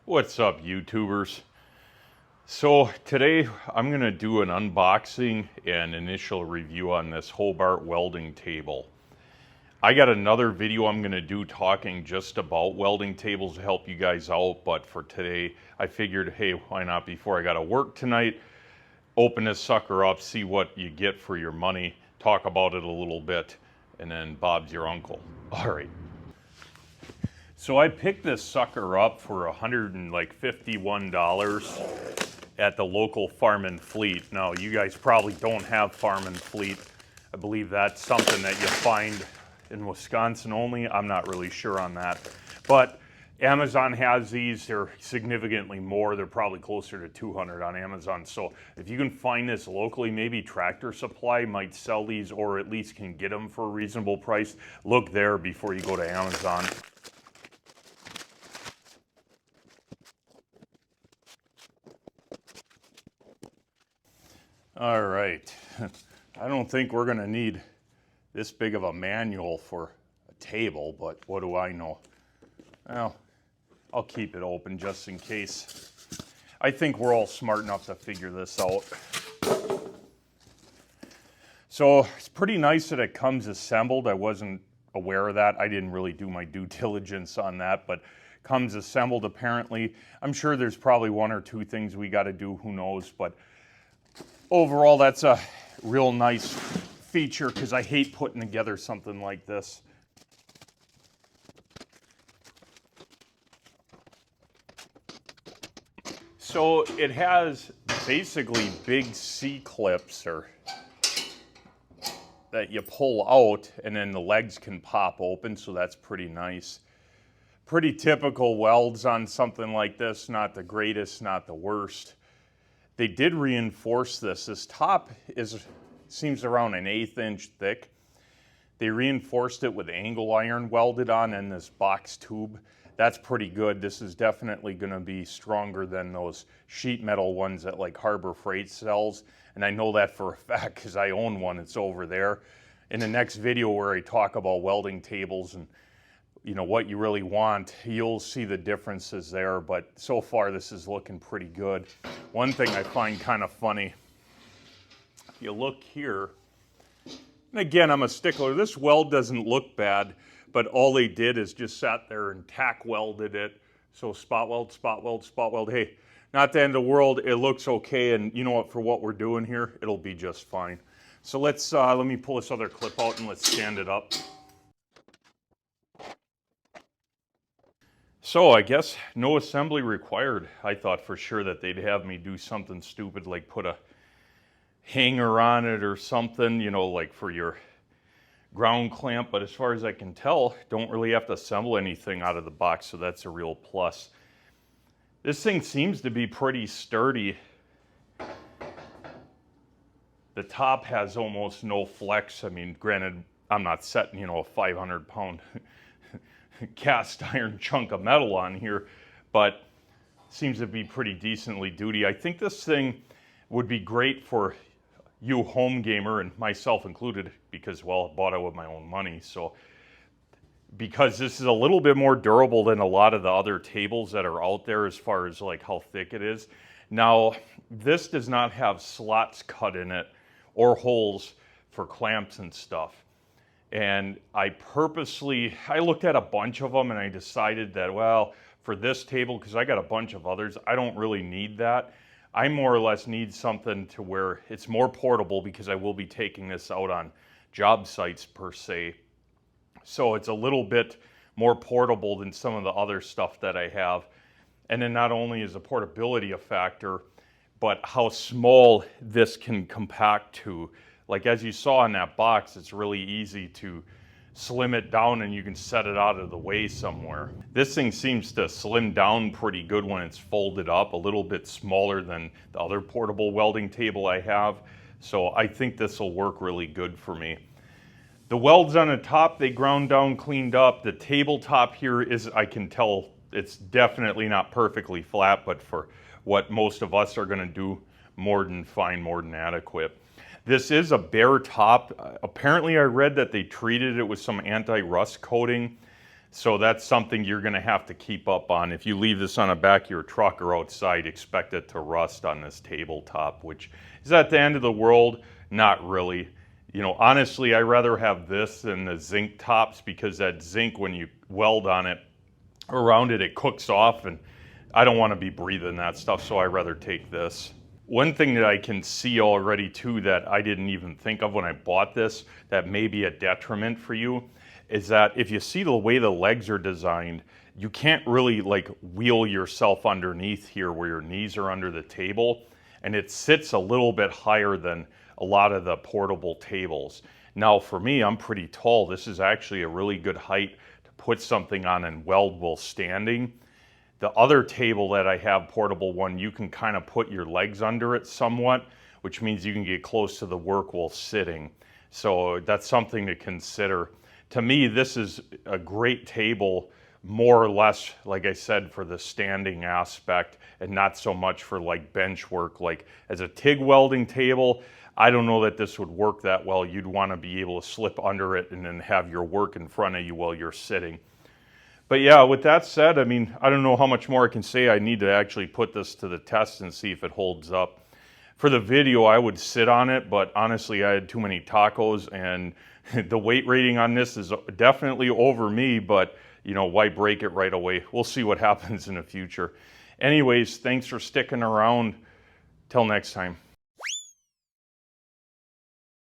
What's up, YouTubers? So today I'm going to do an unboxing and initial review on this Hobart welding table. I got another video I'm going to do talking just about welding tables to help you guys out, but for today I figured, hey, why not, before I got to work tonight, open this sucker up, see what you get for your money, talk about it a little bit, and then Bob's your uncle. All right. So I picked this sucker up for $151 at the local Farm and Fleet. Now, you guys probably don't have Farm and Fleet. I believe that's something that you find in Wisconsin only. I'm not really sure on that. But Amazon has these. They're significantly more. They're probably closer to 200 on Amazon. So if you can find this locally, maybe Tractor Supply might sell these or at least can get them for a reasonable price. Look there before you go to Amazon. All right, I don't think we're gonna need this big of a manual for a table, but what do I know? Well, I'll keep it open just in case. I think we're all smart enough to figure this out. So it's pretty nice that it comes assembled. I wasn't aware of that. I didn't really do my due diligence on that, but comes assembled apparently. I'm sure there's probably one or two things we gotta do, who knows, but overall, that's a real nice feature because I hate putting together something like this. So it has basically big C-clips that you pull out and then the legs can pop open, so that's pretty nice. Pretty typical welds on something like this, not the greatest, not the worst. They did reinforce this. This top seems around an 1/8 inch thick. They reinforced it with angle iron welded on in this box tube. That's pretty good. This is definitely gonna be stronger than those sheet metal ones that like Harbor Freight sells. And I know that for a fact because I own one, it's over there. In the next video where I talk about welding tables and what you really want, you'll see the differences there, but so far this is looking pretty good. One thing I find kind of funny, you look here, and again, I'm a stickler, this weld doesn't look bad, but all they did is just sat there and tack welded it. So spot weld, spot weld, spot weld. Hey, not the end of the world, it looks okay, and you know what, for what we're doing here, it'll be just fine. So let me pull this other clip out and let's stand it up. So I guess no assembly required. I thought for sure that they'd have me do something stupid like put a hanger on it or something, like for your ground clamp. But as far as I can tell, don't really have to assemble anything out of the box, so that's a real plus. This thing seems to be pretty sturdy. The top has almost no flex. I mean, granted, I'm not setting, a 500-pound cast iron chunk of metal on here, but seems to be pretty decently duty. I think this thing would be great for you home gamer, and myself included, because, well, I bought it with my own money. So because this is a little bit more durable than a lot of the other tables that are out there as far as like how thick it is. Now, this does not have slots cut in it or holes for clamps and stuff. And I looked at a bunch of them and I decided that, well, for this table, because I got a bunch of others, I don't really need that. I more or less need something to where it's more portable because I will be taking this out on job sites per se. So it's a little bit more portable than some of the other stuff that I have. And then not only is the portability a factor, but how small this can compact to. Like as you saw in that box, it's really easy to slim it down and you can set it out of the way somewhere. This thing seems to slim down pretty good when it's folded up, a little bit smaller than the other portable welding table I have. So I think this will work really good for me. The welds on the top, they ground down, cleaned up. The tabletop here is, I can tell, it's definitely not perfectly flat, but for what most of us are gonna do, more than fine, more than adequate. This is a bare top. Apparently I read that they treated it with some anti-rust coating. So that's something you're gonna have to keep up on. If you leave this on the back of your truck or outside, expect it to rust on this tabletop, which is at the end of the world, not really. You know, honestly, I'd rather have this than the zinc tops, because that zinc, when you weld on it, around it, it cooks off, and I don't want to be breathing that stuff, so I'd rather take this. One thing that I can see already too that I didn't even think of when I bought this that may be a detriment for you is that if you see the way the legs are designed, you can't really like wheel yourself underneath here where your knees are under the table, and it sits a little bit higher than a lot of the portable tables. Now for me, I'm pretty tall. This is actually a really good height to put something on and weld while standing. The other table that I have, portable one, you can kind of put your legs under it somewhat, which means you can get close to the work while sitting. So that's something to consider. To me, this is a great table, more or less, like I said, for the standing aspect and not so much for like bench work. Like as a TIG welding table, I don't know that this would work that well. You'd want to be able to slip under it and then have your work in front of you while you're sitting. But yeah, with that said, I mean, I don't know how much more I can say. I need to actually put this to the test and see if it holds up. For the video, I would sit on it, but honestly, I had too many tacos, and the weight rating on this is definitely over me, but you know, why break it right away? We'll see what happens in the future. Anyways, thanks for sticking around. Till next time.